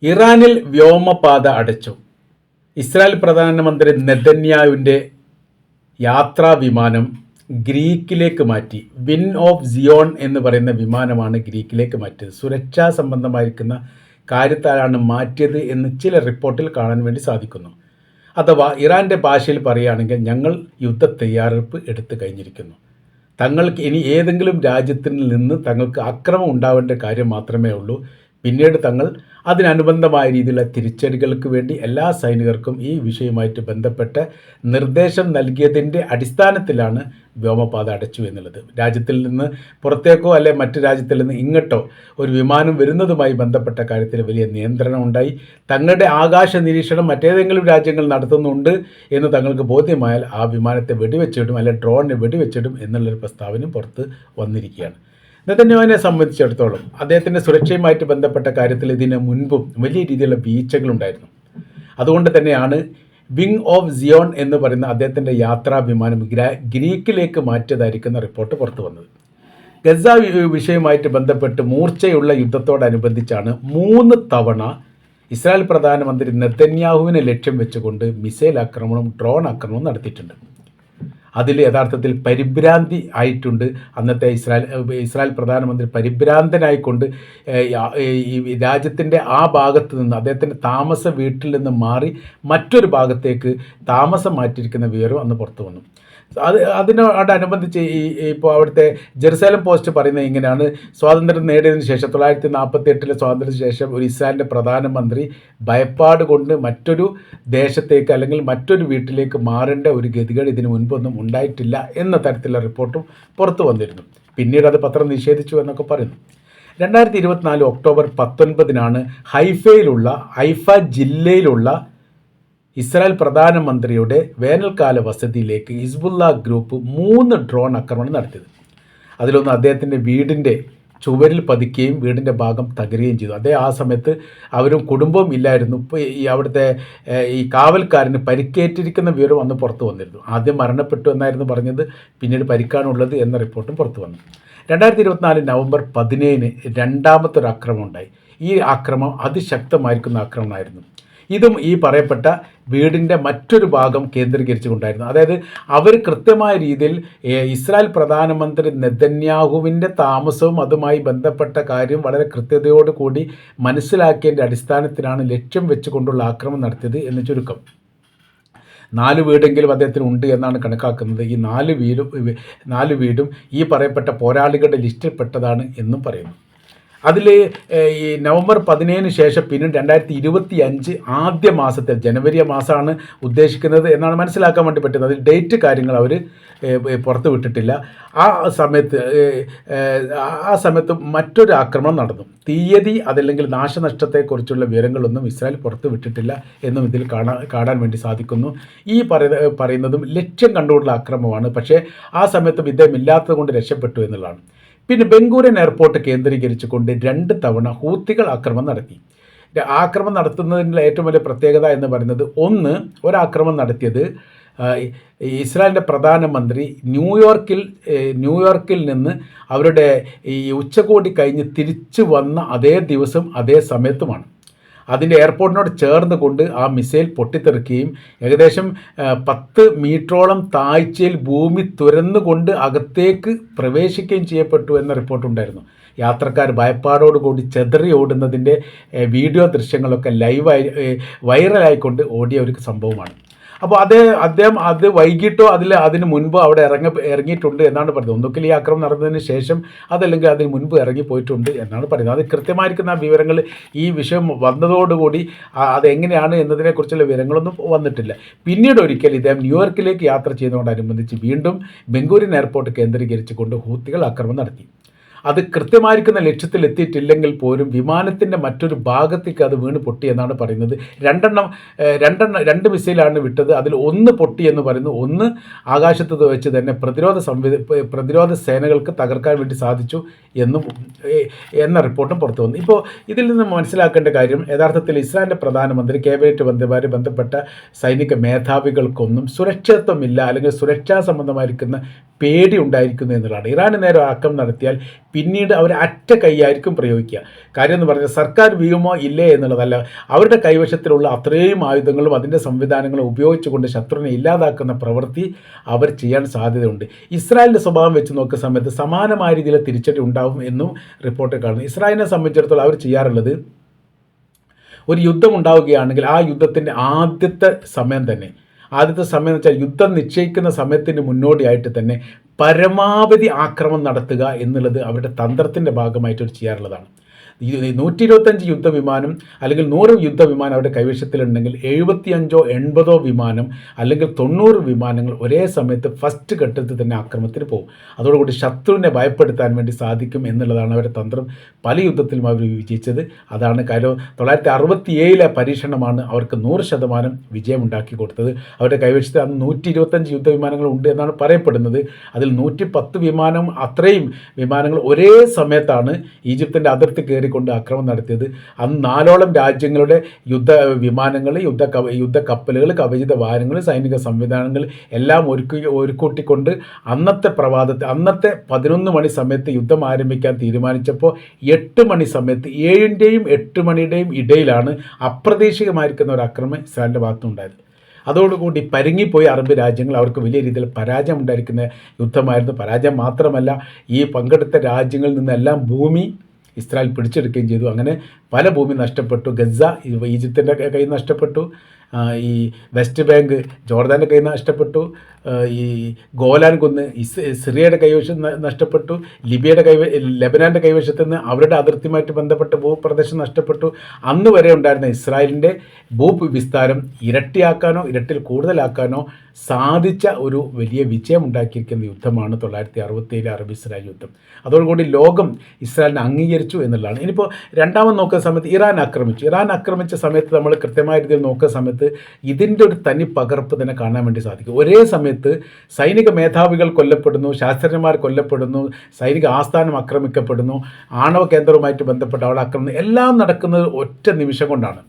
ഇറാനിൽ വ്യോമപാത അടച്ചു. ഇസ്രായേൽ പ്രധാനമന്ത്രി നെതന്യാഹുവിൻ്റെ യാത്രാ വിമാനം ഗ്രീക്കിലേക്ക് മാറ്റി. വിൻ ഓഫ് സിയോൺ എന്ന് പറയുന്ന വിമാനമാണ് ഗ്രീക്കിലേക്ക് മാറ്റിയത്. സുരക്ഷാ സംബന്ധമായിരിക്കുന്ന കാര്യത്താലാണ് മാറ്റിയത് എന്ന് ചില റിപ്പോർട്ടിൽ കാണാൻ വേണ്ടി സാധിക്കുന്നു. അഥവാ ഇറാൻ്റെ ഭാഷയിൽ പറയുകയാണെങ്കിൽ ഞങ്ങൾ യുദ്ധ തയ്യാറെടുപ്പ് എടുത്തു കഴിഞ്ഞിരിക്കുന്നു. തങ്ങൾക്ക് ഇനി ഏതെങ്കിലും രാജ്യത്തിൽ നിന്ന് തങ്ങൾക്ക് ആക്രമണം ഉണ്ടാവേണ്ട കാര്യം മാത്രമേ ഉള്ളൂ. പിന്നീട് തങ്ങൾ അതിനനുബന്ധമായ രീതിയിലുള്ള തിരിച്ചടികൾക്ക് വേണ്ടി എല്ലാ സൈനികർക്കും ഈ വിഷയവുമായിട്ട് ബന്ധപ്പെട്ട് നിർദ്ദേശം നൽകിയതിൻ്റെ അടിസ്ഥാനത്തിലാണ് വ്യോമപാത അടച്ചു എന്നുള്ളത്. രാജ്യത്തിൽ നിന്ന് പുറത്തേക്കോ അല്ലെ മറ്റു രാജ്യത്തിൽ നിന്ന് ഇങ്ങോട്ടോ ഒരു വിമാനം വരുന്നതുമായി ബന്ധപ്പെട്ട കാര്യത്തിൽ വലിയ നിയന്ത്രണം ഉണ്ടായി. തങ്ങളുടെ ആകാശ നിരീക്ഷണം മറ്റേതെങ്കിലും രാജ്യങ്ങൾ നടത്തുന്നുണ്ട് എന്ന് തങ്ങൾക്ക് ബോധ്യമായാൽ ആ വിമാനത്തെ വെടിവെച്ചിടും അല്ലെ ഡ്രോണിനെ വെടിവെച്ചിടും എന്നുള്ളൊരു പ്രസ്താവനയും പുറത്ത് വന്നിരിക്കുകയാണ്. നെതന്യാഹുവിനെ സംബന്ധിച്ചിടത്തോളം അദ്ദേഹത്തിൻ്റെ സുരക്ഷയുമായിട്ട് ബന്ധപ്പെട്ട കാര്യത്തിൽ ഇതിന് മുൻപും വലിയ രീതിയിലുള്ള വീഴ്ചകളുണ്ടായിരുന്നു. അതുകൊണ്ട് തന്നെയാണ് വിങ് ഓഫ് സിയോൺ എന്ന് പറയുന്ന അദ്ദേഹത്തിൻ്റെ യാത്രാ വിമാനം ഗ്രീക്കിലേക്ക് മാറ്റിയതായിരിക്കുന്ന റിപ്പോർട്ട് പുറത്തു വന്നത്. ഗസ വിഷയവുമായിട്ട് ബന്ധപ്പെട്ട് മൂർച്ചയുള്ള യുദ്ധത്തോടനുബന്ധിച്ചാണ് 3 തവണ ഇസ്രായേൽ പ്രധാനമന്ത്രി നെതന്യാഹുവിനെ ലക്ഷ്യം വെച്ചുകൊണ്ട് മിസൈൽ ആക്രമണവും ഡ്രോൺ ആക്രമണവും നടത്തിയിട്ടുണ്ട്. അതിൽ യഥാർത്ഥത്തിൽ പരിഭ്രാന്തി ആയിട്ടുണ്ട്. അന്നത്തെ ഇസ്രായേൽ പ്രധാനമന്ത്രി പരിഭ്രാന്തനായിക്കൊണ്ട് ഈ രാജ്യത്തിൻ്റെ ആ ഭാഗത്ത് നിന്ന് അദ്ദേഹത്തിൻ്റെ താമസ വീട്ടിൽ നിന്ന് മാറി മറ്റൊരു ഭാഗത്തേക്ക് താമസം മാറ്റിയിരിക്കുന്ന വിവരം അന്ന് പുറത്തു വന്നു. അതിനോടനുബന്ധിച്ച് ഇപ്പോൾ അവിടുത്തെ ജെറുസലേം പോസ്റ്റ് പറയുന്നത് ഇങ്ങനെയാണ്: സ്വാതന്ത്ര്യം നേടിയതിനു ശേഷം 1948 സ്വാതന്ത്ര്യത്തിന് ശേഷം ഒരു ഇസ്രായേലിൻ്റെ പ്രധാനമന്ത്രി ഭയപ്പാട് കൊണ്ട് മറ്റൊരു ദേശത്തേക്ക് അല്ലെങ്കിൽ മറ്റൊരു വീട്ടിലേക്ക് മാറേണ്ട ഒരു ഗതികേട് ഇതിനു മുൻപൊന്നും ഉണ്ടായിട്ടില്ല എന്ന തരത്തിലുള്ള റിപ്പോർട്ടും പുറത്തു വന്നിരുന്നു. പിന്നീട് അത് പത്രം നിഷേധിച്ചു എന്നൊക്കെ പറയുന്നു. 2024 ഒക്ടോബർ 19 ഹൈഫ ജില്ലയിലുള്ള ഇസ്രായേൽ പ്രധാനമന്ത്രിയുടെ വേനൽക്കാല വസതിയിലേക്ക് ഹിസ്ബുള്ള ഗ്രൂപ്പ് 3 ഡ്രോൺ ആക്രമണം നടത്തിയത്. അതിലൊന്ന് അദ്ദേഹത്തിൻ്റെ വീടിൻ്റെ ചുവരിൽ പതിക്കുകയും വീടിൻ്റെ ഭാഗം തകരുകയും ചെയ്തു. ആ സമയത്ത് അവരും കുടുംബവും ഇല്ലായിരുന്നു. ഇപ്പോൾ അവിടുത്തെ ഈ കാവൽക്കാരന് പരിക്കേറ്റിരിക്കുന്ന വിവരം അന്ന് പുറത്തു വന്നിരുന്നു. ആദ്യം മരണപ്പെട്ടു എന്നായിരുന്നു പറഞ്ഞത്, പിന്നീട് പരിക്കാനുള്ളത് എന്ന റിപ്പോർട്ടും പുറത്തു വന്നു. 2024 നവംബർ 17 രണ്ടാമത്തെ ഒരു ആക്രമണം ഉണ്ടായി. ഈ ആക്രമണം അതിശക്തമായിരിക്കുന്ന ആക്രമണമായിരുന്നു. ഇതും ഈ പറയപ്പെട്ട വീടിൻ്റെ മറ്റൊരു ഭാഗം കേന്ദ്രീകരിച്ചുകൊണ്ടായിരുന്നു. അതായത് അവർ കൃത്യമായ രീതിയിൽ ഇസ്രായേൽ പ്രധാനമന്ത്രി നെതന്യാഹുവിൻ്റെ താമസവും അതുമായി ബന്ധപ്പെട്ട കാര്യം വളരെ കൃത്യതയോടുകൂടി മനസ്സിലാക്കിയതിൻ്റെ അടിസ്ഥാനത്തിലാണ് ലക്ഷ്യം വെച്ചുകൊണ്ടുള്ള ആക്രമണം നടത്തിയത് എന്ന് ചുരുക്കം. 4 വീടെങ്കിലും അദ്ദേഹത്തിന് ഉണ്ട് എന്നാണ് കണക്കാക്കുന്നത്. ഈ 4 വീടും ഈ പറയപ്പെട്ട പോരാളികളുടെ ലിസ്റ്റിൽപ്പെട്ടതാണ് എന്നും പറയുന്നു. അതിൽ ഈ നവംബർ 17 ശേഷം പിന്നീട് 2025 ആദ്യ മാസത്തിൽ ജനുവരി മാസമാണ് ഉദ്ദേശിക്കുന്നത് എന്നാണ് മനസ്സിലാക്കാൻ വേണ്ടി പറ്റുന്നത്. അതിൽ ഡേറ്റ് കാര്യങ്ങൾ അവർ പുറത്ത് വിട്ടിട്ടില്ല. ആ സമയത്ത് മറ്റൊരു ആക്രമണം നടന്നു. തീയതി അതല്ലെങ്കിൽ നാശനഷ്ടത്തെക്കുറിച്ചുള്ള വിവരങ്ങളൊന്നും ഇസ്രായേൽ പുറത്ത് വിട്ടിട്ടില്ല എന്നും ഇതിൽ കാണാൻ വേണ്ടി സാധിക്കുന്നു. ഈ പറയുന്നതും ലക്ഷ്യം കണ്ടുകൊണ്ടുള്ള ആക്രമണമാണ്. പക്ഷേ ആ സമയത്തും ഇദ്ദേഹം ഇല്ലാത്തത് കൊണ്ട് രക്ഷപ്പെട്ടു എന്നുള്ളതാണ്. പിന്നെ ബെൻഗൂറിയൻ എയർപോർട്ട് കേന്ദ്രീകരിച്ചുകൊണ്ട് 2 തവണ ഹൂത്തികൾ ആക്രമണം നടത്തി. ആക്രമണം നടത്തുന്നതിൻ്റെ ഏറ്റവും വലിയ പ്രത്യേകത എന്ന് പറയുന്നത്, ഒരാക്രമണം നടത്തിയത് ഇസ്രായേലിൻ്റെ പ്രധാനമന്ത്രി ന്യൂയോർക്കിൽ നിന്ന് അവരുടെ ഈ ഉച്ചകോടി കഴിഞ്ഞ് തിരിച്ചു വന്ന അതേ ദിവസം അതേ സമയത്തുമാണ്. അതിൻ്റെ എയർപോർട്ടിനോട് ചേർന്ന് കൊണ്ട് ആ മിസൈൽ പൊട്ടിത്തെറിക്കുകയും ഏകദേശം 10 മീറ്ററോളം താഴ്ചയിൽ ഭൂമി തുരന്നുകൊണ്ട് അകത്തേക്ക് പ്രവേശിക്കുകയും ചെയ്യപ്പെട്ടു എന്ന റിപ്പോർട്ടുണ്ടായിരുന്നു. യാത്രക്കാർ ഭയപ്പാടോടുകൂടി ചെതറി ഓടുന്നതിൻ്റെ വീഡിയോ ദൃശ്യങ്ങളൊക്കെ വൈറലായിക്കൊണ്ട് ഓടിയ ഒരു സംഭവമാണ്. അപ്പോൾ അദ്ദേഹം വൈകിട്ടോ അതിന് മുൻപോ അവിടെ ഇറങ്ങിയിട്ടുണ്ട് എന്നാണ് പറയുന്നത്. ഒന്നുകിൽ ഈ ആക്രമണം നടന്നതിന് ശേഷം അതല്ലെങ്കിൽ അതിന് മുൻപ് ഇറങ്ങിപ്പോയിട്ടുണ്ട് എന്നാണ് പറയുന്നത്. അത് കൃത്യമായിരിക്കുന്ന വിവരങ്ങൾ ഈ വിഷയം വന്നതോടുകൂടി അതെങ്ങനെയാണ് എന്നതിനെക്കുറിച്ചുള്ള വിവരങ്ങളൊന്നും വന്നിട്ടില്ല. പിന്നീട് ഒരിക്കൽ ഇദ്ദേഹം ന്യൂയോർക്കിലേക്ക് യാത്ര ചെയ്യുന്നതോടനുബന്ധിച്ച് വീണ്ടും ബെൻഗൂറിയൻ എയർപോർട്ട് കേന്ദ്രീകരിച്ചുകൊണ്ട് ഹൂത്തികൾ ആക്രമണം നടത്തി. അത് കൃത്യമായിരിക്കുന്ന ലക്ഷ്യത്തിൽ എത്തിയിട്ടില്ലെങ്കിൽ പോലും വിമാനത്തിൻ്റെ മറ്റൊരു ഭാഗത്തേക്ക് അത് വീണ് പൊട്ടി എന്നാണ് പറയുന്നത്. 2 മിസൈലാണ് വിട്ടത്. അതിൽ 1 പൊട്ടി എന്ന് പറയുന്നു. 1 ആകാശത്ത് വെച്ച് തന്നെ പ്രതിരോധ സേനകൾക്ക് തകർക്കാൻ വേണ്ടി സാധിച്ചു എന്ന റിപ്പോർട്ടും പുറത്തു വന്നു. ഇപ്പോൾ ഇതിൽ നിന്ന് മനസ്സിലാക്കേണ്ട കാര്യം, യഥാർത്ഥത്തിൽ ഇസ്രായേലിൻ്റെ പ്രധാനമന്ത്രി ക്യാബിനറ്റ് മന്ത്രിമാരെ ബന്ധപ്പെട്ട സൈനിക മേധാവികൾക്കൊന്നും സുരക്ഷിതത്വമില്ല അല്ലെങ്കിൽ സുരക്ഷാ സംബന്ധമായിരിക്കുന്ന പേടി ഉണ്ടായിരിക്കുന്നു എന്നുള്ളതാണ്. ഇറാന് നേരെ ആക്രമണം നടത്തിയാൽ പിന്നീട് അവർ അറ്റ കൈയായിരിക്കും പ്രയോഗിക്കുക. കാര്യം എന്ന് പറഞ്ഞാൽ സർക്കാർ വീഴുമോ ഇല്ലേ എന്നുള്ളതല്ല, അവരുടെ കൈവശത്തിലുള്ള അത്രയും ആയുധങ്ങളും അതിൻ്റെ സംവിധാനങ്ങളും ഉപയോഗിച്ചുകൊണ്ട് ശത്രുവിനെ ഇല്ലാതാക്കുന്ന പ്രവൃത്തി അവർ ചെയ്യാൻ സാധ്യതയുണ്ട്. ഇസ്രായേലിൻ്റെ സ്വഭാവം വെച്ച് നോക്കുന്ന സമയത്ത് സമാനമായ രീതിയിൽ തിരിച്ചടി ഉണ്ടാവും എന്നും റിപ്പോർട്ടിൽ കാണുന്നു. ഇസ്രായേലിനെ സംബന്ധിച്ചിടത്തോളം അവർ ചെയ്യാറുള്ളത്, ഒരു യുദ്ധം ഉണ്ടാവുകയാണെങ്കിൽ ആ യുദ്ധത്തിൻ്റെ ആദ്യത്തെ സമയം എന്ന് വെച്ചാൽ യുദ്ധം നിശ്ചയിക്കുന്ന സമയത്തിന് മുന്നോടിയായിട്ട് തന്നെ പരമാവധി ആക്രമണം നടത്തുക എന്നുള്ളത് അവരുടെ തന്ത്രത്തിൻ്റെ ഭാഗമായിട്ട് അവർ ചെയ്യാറുള്ളതാണ്. 125 യുദ്ധവിമാനം അല്ലെങ്കിൽ 100 യുദ്ധവിമാനം അവരുടെ കൈവശത്തിലുണ്ടെങ്കിൽ 75-80 വിമാനം അല്ലെങ്കിൽ 90 വിമാനങ്ങൾ ഒരേ സമയത്ത് ഫസ്റ്റ് ഘട്ടത്തിൽ തന്നെ ആക്രമണത്തിന് പോകും. അതോടുകൂടി ശത്രുവിനെ ഭയപ്പെടുത്താൻ വേണ്ടി സാധിക്കും എന്നുള്ളതാണ് അവരുടെ തന്ത്രം. പല യുദ്ധത്തിലും അവർ വിജയിച്ചത് അതാണ്. കാര്യം 1967 പരീക്ഷണമാണ് അവർക്ക് 100% വിജയമുണ്ടാക്കി കൊടുത്തത്. അവരുടെ കൈവശത്തിൽ അന്ന് 125 യുദ്ധവിമാനങ്ങൾ ഉണ്ട് എന്നാണ് പറയപ്പെടുന്നത്. അതിൽ 110 വിമാനം, അത്രയും വിമാനങ്ങൾ ഒരേ സമയത്താണ് ഈജിപ്തിൻ്റെ അതിർത്തി കയറി കൊണ്ട് ആക്രമണം നടത്തിയത്. അന്ന് 4ഓളം രാജ്യങ്ങളുടെ യുദ്ധവിമാനങ്ങൾ, യുദ്ധക്കപ്പലുകൾ, കവചിത വാഹനങ്ങൾ, സൈനിക സംവിധാനങ്ങൾ എല്ലാം ഒരുക്കൂട്ടിക്കൊണ്ട് അന്നത്തെ 11 മണി സമയത്ത് യുദ്ധം ആരംഭിക്കാൻ തീരുമാനിച്ചപ്പോൾ 8 മണി സമയത്ത് 7-ൻ്റെയും 8 മണിയുടെയും ഇടയിലാണ് അപ്രതീക്ഷിതമായിരിക്കുന്ന ഒരു ആക്രമണം ഇസ്രായേലിൻ്റെ ഭാഗത്തുനിന്നുണ്ടായത്. അതോടുകൂടി പരുങ്ങിപ്പോയി അറബ് രാജ്യങ്ങൾ. അവർക്ക് വലിയ രീതിയിൽ പരാജയം ഉണ്ടായിരിക്കുന്ന യുദ്ധമായിരുന്നു. പരാജയം മാത്രമല്ല, ഈ പങ്കെടുത്ത രാജ്യങ്ങളിൽ നിന്നെല്ലാം ഭൂമി ഇസ്രായേൽ പിടിച്ചെടുക്കുകയും ചെയ്തു. അങ്ങനെ പല ഭൂമി നഷ്ടപ്പെട്ടു. ഗസ ഈജിപ്തിൻ്റെ കയ്യിൽ നഷ്ടപ്പെട്ടു, ഈ വെസ്റ്റ് ബാങ്ക് ജോർദാൻ്റെ കയ്യിൽ നഷ്ടപ്പെട്ടു, ഈ ഗോലാൻ കുന്ന് സിറിയയുടെ കൈവശം നഷ്ടപ്പെട്ടു, ലെബനാൻ്റെ കൈവശത്ത് നിന്ന് അവരുടെ അതിർത്തിയുമായിട്ട് ബന്ധപ്പെട്ട ഭൂപ്രദേശം നഷ്ടപ്പെട്ടു. അന്ന് വരെ ഉണ്ടായിരുന്ന ഇസ്രായേലിൻ്റെ ഭൂവിസ്താരം ഇരട്ടിയാക്കാനോ ഇരട്ടിൽ കൂടുതലാക്കാനോ സാധിച്ച ഒരു വലിയ വിജയം ഉണ്ടാക്കിയിരിക്കുന്ന യുദ്ധമാണ് 1967 അറബ് ഇസ്രായേൽ യുദ്ധം. അതോടുകൂടി ലോകം ഇസ്രായേലിനെ അംഗീകരിച്ചു എന്നുള്ളതാണ്. ഇനിയിപ്പോൾ രണ്ടാമത് നോക്കുന്ന സമയത്ത് ഇറാൻ ആക്രമിച്ച സമയത്ത് നമ്മൾ കൃത്യമായ രീതിയിൽ നോക്കുന്ന സമയത്ത് ഇതിൻ്റെ ഒരു തനി പകർപ്പ് തന്നെ കാണാൻ വേണ്ടി സാധിക്കും. ഒരേ സമയത്ത് സൈനിക മേധാവികൾ കൊല്ലപ്പെടുന്നു, ശാസ്ത്രജ്ഞന്മാർ കൊല്ലപ്പെടുന്നു, സൈനിക ആസ്ഥാനം ആക്രമിക്കപ്പെടുന്നു, ആണവ കേന്ദ്രവുമായിട്ട് ബന്ധപ്പെട്ട അവിടെ ആക്രമണം, എല്ലാം നടക്കുന്നത് ഒറ്റ നിമിഷം കൊണ്ടാണ്.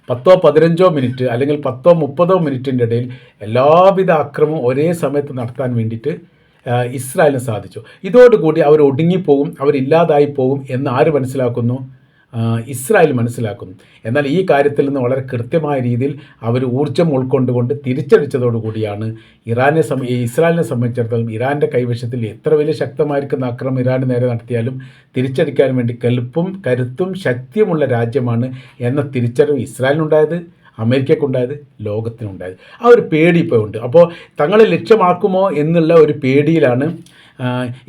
10-15 മിനിറ്റ് അല്ലെങ്കിൽ 10-30 മിനിറ്റിൻ്റെ ഇടയിൽ എല്ലാവിധ ആക്രമവും ഒരേ സമയത്ത് നടത്താൻ വേണ്ടിയിട്ട് ഇസ്രായേലിന് സാധിച്ചു. ഇതോടുകൂടി അവർ ഒടുങ്ങിപ്പോകും, അവരില്ലാതായി പോകും എന്ന് ആര് മനസ്സിലാക്കുന്നു? ഇസ്രായേൽ മനസ്സിലാക്കുന്നു. എന്നാൽ ഈ കാര്യത്തിൽ നിന്ന് വളരെ കൃത്യമായ രീതിയിൽ അവർ ഊർജ്ജം ഉൾക്കൊണ്ടുകൊണ്ട് തിരിച്ചടിച്ചതോടുകൂടിയാണ് ഇസ്രായേലിനെ സംബന്ധിച്ചിടത്തോളം ഇറാൻ്റെ കൈവശത്തിൽ എത്ര വലിയ ശക്തമായിരിക്കുന്ന ആക്രമണം ഇറാന് നേരെ നടത്തിയാലും തിരിച്ചടിക്കാൻ വേണ്ടി കെൽപ്പും കരുത്തും ശക്തിയുമുള്ള രാജ്യമാണ് എന്ന തിരിച്ചറിവ് ഇസ്രായേലിനുണ്ടായത്, അമേരിക്കക്കുണ്ടായത്, ലോകത്തിനുണ്ടായത്. ആ ഒരു പേടി ഇപ്പോൾ ഉണ്ട്. അപ്പോൾ തങ്ങളെ ലക്ഷ്യമാക്കുമോ എന്നുള്ള ഒരു പേടിയിലാണ്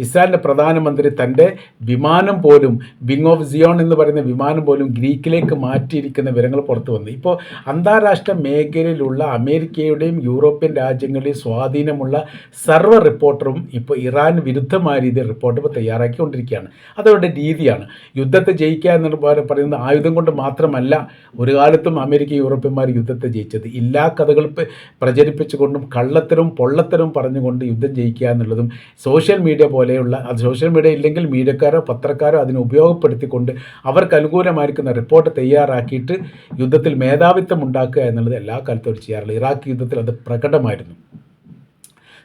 ഇസ്രായേലിൻ്റെ പ്രധാനമന്ത്രി തൻ്റെ വിമാനം പോലും, വിങ് ഓഫ് സിയോൺ എന്ന് പറയുന്ന വിമാനം പോലും ഗ്രീക്കിലേക്ക് മാറ്റിയിരിക്കുന്ന വിവരങ്ങൾ പുറത്തു വന്നു. ഇപ്പോൾ അന്താരാഷ്ട്ര മേഖലയിലുള്ള അമേരിക്കയുടെയും യൂറോപ്യൻ രാജ്യങ്ങളുടെയും സ്വാധീനമുള്ള സർവ്വ റിപ്പോർട്ടറും ഇപ്പോൾ ഇറാൻ വിരുദ്ധമായ രീതിയിൽ റിപ്പോർട്ട് ഇപ്പോൾ തയ്യാറാക്കിക്കൊണ്ടിരിക്കുകയാണ്. അതവരുടെ രീതിയാണ്. യുദ്ധത്തെ ജയിക്കുക എന്ന് പറയുന്നത് ആയുധം കൊണ്ട് മാത്രമല്ല ഒരു കാലത്തും അമേരിക്ക യൂറോപ്യന്മാർ യുദ്ധത്തെ ജയിച്ചത്. എല്ലാ കഥകൾ പ്രചരിപ്പിച്ചുകൊണ്ടും കള്ളത്തരവും പൊള്ളത്തരവും പറഞ്ഞുകൊണ്ട് യുദ്ധം ജയിക്കുക എന്നുള്ളതും സോഷ്യൽ മീഡിയ പോലെയുള്ള, അത് സോഷ്യൽ മീഡിയ ഇല്ലെങ്കിൽ മീഡിയക്കാരോ പത്രക്കാരോ അതിനെ ഉപയോഗപ്പെടുത്തിക്കൊണ്ട് അവർക്ക് അനുകൂലമായിരിക്കുന്ന റിപ്പോർട്ട് തയ്യാറാക്കിയിട്ട് യുദ്ധത്തിൽ മേധാവിത്വം ഉണ്ടാക്കുക എന്നുള്ളത് എല്ലാ കാലത്തും അവർ ചെയ്യാറില്ല. ഇറാഖ് യുദ്ധത്തിൽ അത് പ്രകടമായിരുന്നു.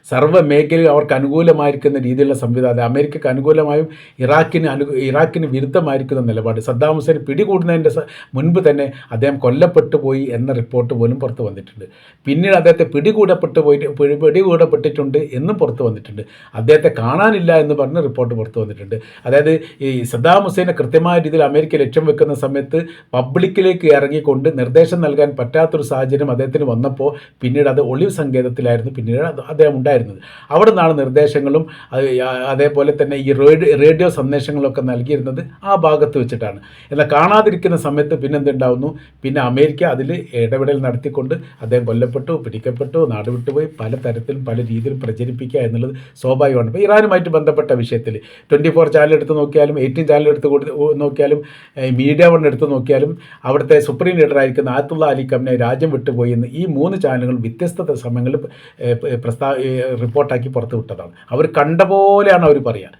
സർവ്വ മേഖലയിൽ അവർക്ക് അനുകൂലമായിരിക്കുന്ന രീതിയിലുള്ള സംവിധാനം, അമേരിക്കയ്ക്ക് അനുകൂലമായും ഇറാഖിന് വിരുദ്ധമായിരിക്കുന്ന നിലപാട്. സദ്ദാം ഹുസൈൻ പിടികൂടുന്നതിൻ്റെ മുൻപ് തന്നെ അദ്ദേഹം കൊല്ലപ്പെട്ടു പോയി എന്ന റിപ്പോർട്ട് പോലും പുറത്തു വന്നിട്ടുണ്ട്. പിന്നീട് അദ്ദേഹത്തെ പിടികൂടപ്പെട്ടിട്ടുണ്ട് എന്നും പുറത്തു വന്നിട്ടുണ്ട്. അദ്ദേഹത്തെ കാണാനില്ല എന്ന് പറഞ്ഞ് റിപ്പോർട്ട് പുറത്തു വന്നിട്ടുണ്ട്. അതായത് ഈ സദ്ദാം ഹുസൈനെ കൃത്യമായ രീതിയിൽ അമേരിക്ക ലക്ഷ്യം വെക്കുന്ന സമയത്ത് പബ്ലിക്കിലേക്ക് ഇറങ്ങിക്കൊണ്ട് നിർദ്ദേശം നൽകാൻ പറ്റാത്തൊരു സാഹചര്യം അദ്ദേഹത്തിന് വന്നപ്പോൾ പിന്നീട് അത് ഒളിവ് സങ്കേതത്തിലായിരുന്നു പിന്നീട് അദ്ദേഹം ഉണ്ടായിരുന്നത്. അവിടെ നിന്നാണ് നിർദ്ദേശങ്ങളും അതേപോലെ തന്നെ ഈ റേഡിയോ സന്ദേശങ്ങളൊക്കെ നൽകിയിരുന്നത് ആ ഭാഗത്ത് വെച്ചിട്ടാണ്. എന്നാൽ കാണാതിരിക്കുന്ന സമയത്ത് പിന്നെന്തുണ്ടാവുന്നു? പിന്നെ അമേരിക്ക അതിൽ ഇടപെടൽ നടത്തിക്കൊണ്ട് അദ്ദേഹം കൊല്ലപ്പെട്ടു, പിടിക്കപ്പെട്ടു, നാട് വിട്ടുപോയി പല തരത്തിലും പല രീതിയിലും പ്രചരിപ്പിക്കുക എന്നുള്ളത് സ്വാഭാവികമാണ്. ഇപ്പോൾ ഇറാനുമായിട്ട് ബന്ധപ്പെട്ട വിഷയത്തിൽ 24 ചാനൽ എടുത്ത് നോക്കിയാലും 18 ചാനൽ എടുത്ത് നോക്കിയാലും മീഡിയ വൺ എടുത്ത് നോക്കിയാലും അവിടുത്തെ സുപ്രീം ലീഡറായിരിക്കുന്ന ആയത്തുള്ള അലി ഖമനേയി രാജ്യം വിട്ടുപോയി എന്ന് ഈ 3 ചാനലുകൾ വ്യത്യസ്ത സമയങ്ങളിൽ റിപ്പോർട്ടാക്കി പുറത്തു വിട്ടതാണ്. അവർ കണ്ട പോലെയാണ് അവർ പറയുക.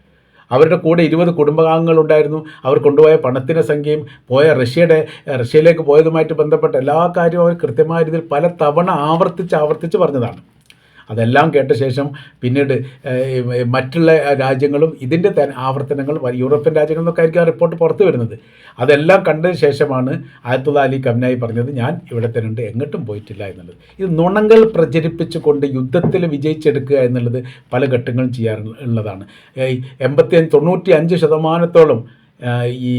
അവരുടെ കൂടെ 20 കുടുംബാംഗങ്ങളുണ്ടായിരുന്നു. അവർ കൊണ്ടുപോയ പണത്തിൻ്റെ സംഖ്യയും റഷ്യയിലേക്ക് പോയതുമായിട്ട് ബന്ധപ്പെട്ട എല്ലാ കാര്യവും അവർ കൃത്യമായ രീതിയിൽ പല തവണ ആവർത്തിച്ച് പറഞ്ഞതാണ്. അതെല്ലാം കേട്ട ശേഷം പിന്നീട് മറ്റുള്ള രാജ്യങ്ങളും ഇതിൻ്റെ ആവർത്തനങ്ങൾ യൂറോപ്യൻ രാജ്യങ്ങളിൽ നിന്നൊക്കെ ആയിരിക്കും ആ റിപ്പോർട്ട് പുറത്തു വരുന്നത്. അതെല്ലാം കണ്ടതിന് ശേഷമാണ് ആയത്തുള്ള അലി ഖംനായി പറഞ്ഞത് ഞാൻ ഇവിടെ തന്നെ ഉണ്ട്, എങ്ങോട്ടും പോയിട്ടില്ല എന്നുള്ളത്. ഇത് നുണകൾ പ്രചരിപ്പിച്ചുകൊണ്ട് യുദ്ധത്തിൽ വിജയിച്ചെടുക്കുക എന്നുള്ളത് പല ഘട്ടങ്ങളും ചെയ്യാറുള്ളതാണ്. 95% ഈ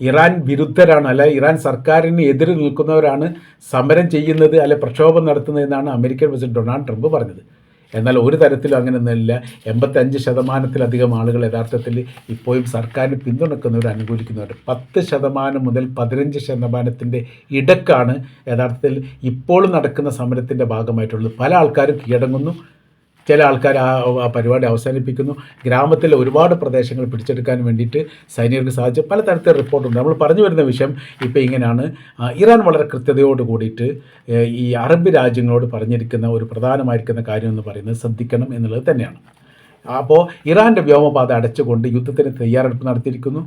ഇറാൻ വിരുദ്ധരാണ്, അല്ല ഇറാൻ സർക്കാരിന് എതിര് നിൽക്കുന്നവരാണ് സമരം ചെയ്യുന്നത്, അല്ലെ പ്രക്ഷോഭം നടത്തുന്നതെന്നാണ് അമേരിക്കൻ പ്രസിഡന്റ് ഡൊണാൾഡ് ട്രംപ് പറഞ്ഞത്. എന്നാൽ ഒരു തരത്തിലും അങ്ങനെയൊന്നുമില്ല. 85% ആളുകൾ യഥാർത്ഥത്തിൽ ഇപ്പോഴും സർക്കാരിന് പിന്തുണക്കുന്നവർ, അനുകൂലിക്കുന്നവർ. 10% മുതൽ 15% ഇടക്കാണ് യഥാർത്ഥത്തിൽ ഇപ്പോൾ നടക്കുന്ന സമരത്തിൻ്റെ ഭാഗമായിട്ടുള്ളത്. പല ആൾക്കാരും കീഴടങ്ങുന്നു, ചില ആൾക്കാർ ആ പരിപാടി അവസാനിപ്പിക്കുന്നു. ഗ്രാമത്തിലെ ഒരുപാട് പ്രദേശങ്ങൾ പിടിച്ചെടുക്കാൻ വേണ്ടിയിട്ട് സൈനികർക്ക് സാധിച്ചു. പലതരത്തിലുള്ള റിപ്പോർട്ടുണ്ട്. നമ്മൾ പറഞ്ഞു വരുന്ന വിഷയം ഇപ്പോൾ ഇങ്ങനെയാണ്. ഇറാൻ വളരെ കൃത്യതയോട് കൂടിയിട്ട് ഈ അറബ് രാജ്യങ്ങളോട് പറഞ്ഞിരിക്കുന്ന ഒരു പ്രധാനമായിരിക്കുന്ന കാര്യം എന്ന് പറയുന്നത് ശ്രദ്ധിക്കണം എന്നുള്ളത് തന്നെയാണ്. അപ്പോൾ ഇറാൻ്റെ വ്യോമപാത അടച്ചുകൊണ്ട് യുദ്ധത്തിന് തയ്യാറെടുപ്പ് നടത്തിയിരിക്കുന്നു.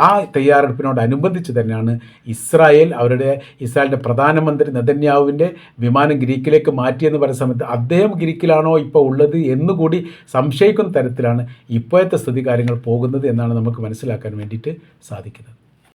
ആ തയ്യാറെടുപ്പിനോടനുബന്ധിച്ച് തന്നെയാണ് ഇസ്രായേലിൻ്റെ പ്രധാനമന്ത്രി നെതന്യാഹുവിൻ്റെ വിമാനം ഗ്രീക്കിലേക്ക് മാറ്റിയെന്ന് പറയുന്ന സമയത്ത് അദ്ദേഹം ഗ്രീക്കിലാണോ ഇപ്പോൾ ഉള്ളത് എന്നുകൂടി സംശയിക്കുന്ന തരത്തിലാണ് ഇപ്പോഴത്തെ സ്ഥിതി കാര്യങ്ങൾ പോകുന്നത് എന്നാണ് നമുക്ക് മനസ്സിലാക്കാൻ വേണ്ടിയിട്ട് സാധിക്കുന്നത്.